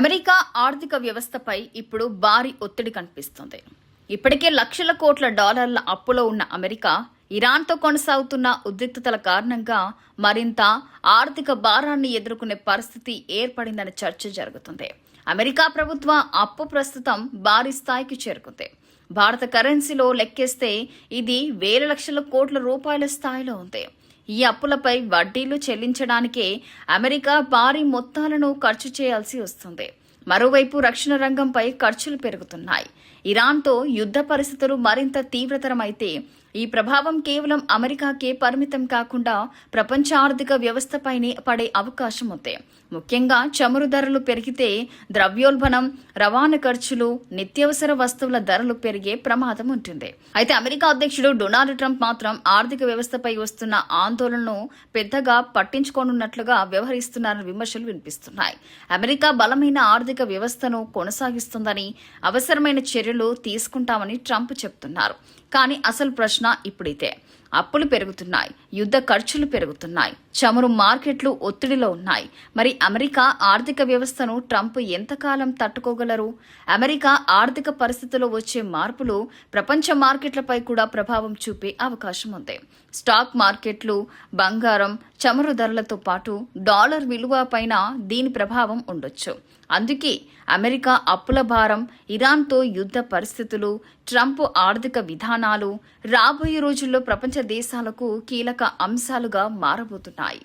America ఆర్థిక వ్యవస్థపై ఇప్పుడు భారీ ఒత్తిడి కనిపిస్తుంది. ఇప్పటికే లక్షల కోట్ల డాలర్ల అప్పులో ఉన్న అమెరికా ఇరాన్తో కొనసాగుతున్న ఉద్రిక్తతల కారణంగా మరింత ఆర్థిక భారాన్ని ఎదుర్కొనే పరిస్థితి ఏర్పడిందనే చర్చ జరుగుతుంది. అమెరికా ప్రభుత్వ అప్పు ప్రస్తుతం భారీ స్థాయికి చేరుకుంది. భారత కరెన్సీలో లెక్కేస్తే ఇది వేల లక్షల కోట్ల రూపాయల స్థాయిలో ఉంది. ఈ అప్పులపై వడ్డీలు చెల్లించడానికే అమెరికా భారీ మొత్తాలను ఖర్చు చేయాల్సి వస్తుంది. మరోవైపు రక్షణ రంగంపై ఖర్చులు పెరుగుతున్నాయి. ఇరాన్తో యుద్ధ పరిస్థితులు మరింత తీవ్రతరమైతే ఈ ప్రభావం కేవలం అమెరికాకే పరిమితం కాకుండా ప్రపంచ ఆర్థిక వ్యవస్థపైనే పడే అవకాశం ఉంది. ముఖ్యంగా చమురు ధరలు పెరిగితే ద్రవ్యోల్బణం, రవాణా ఖర్చులు, నిత్యావసర వస్తువుల ధరలు పెరిగే ప్రమాదం ఉంటుంది. అయితే అమెరికా అధ్యక్షుడు డొనాల్డ్ ట్రంప్ మాత్రం ఆర్థిక వ్యవస్థపై వస్తున్న ఆందోళనను పెద్దగా పట్టించుకోనున్నట్లుగా వ్యవహరిస్తున్నారని విమర్శలు వినిపిస్తున్నాయి. అమెరికా బలమైన ఆర్థిక వ్యవస్థను కొనసాగిస్తుందని, అవసరమైన చర్యలు తీసుకుంటామని ట్రంప్ చెబుతున్నారు. కానీ అసలు ప్రశ్న ఇప్పుడైతే అప్పులు పెరుగుతున్నాయి, యుద్ధ ఖర్చులు పెరుగుతున్నాయి, చమురు మార్కెట్లు ఒత్తిడిలో ఉన్నాయి. మరి అమెరికా ఆర్థిక వ్యవస్థను ట్రంప్ ఎంతకాలం తట్టుకోగలరు? అమెరికా ఆర్థిక పరిస్థితుల్లో వచ్చే మార్పులు ప్రపంచ మార్కెట్లపై కూడా ప్రభావం చూపే అవకాశం ఉంది. స్టాక్ మార్కెట్లు, బంగారం, చమురు ధరలతో పాటు డాలర్ విలువ పైన దీని ప్రభావం ఉండొచ్చు. అందుకే అమెరికా అప్పుల భారం, ఇరాన్తో యుద్ధ పరిస్థితులు, ట్రంప్ ఆర్థిక విధానాలు రాబోయే రోజుల్లో ప్రపంచ దేశాలకు కీలక అంశాలుగా మారబోతున్నాయి.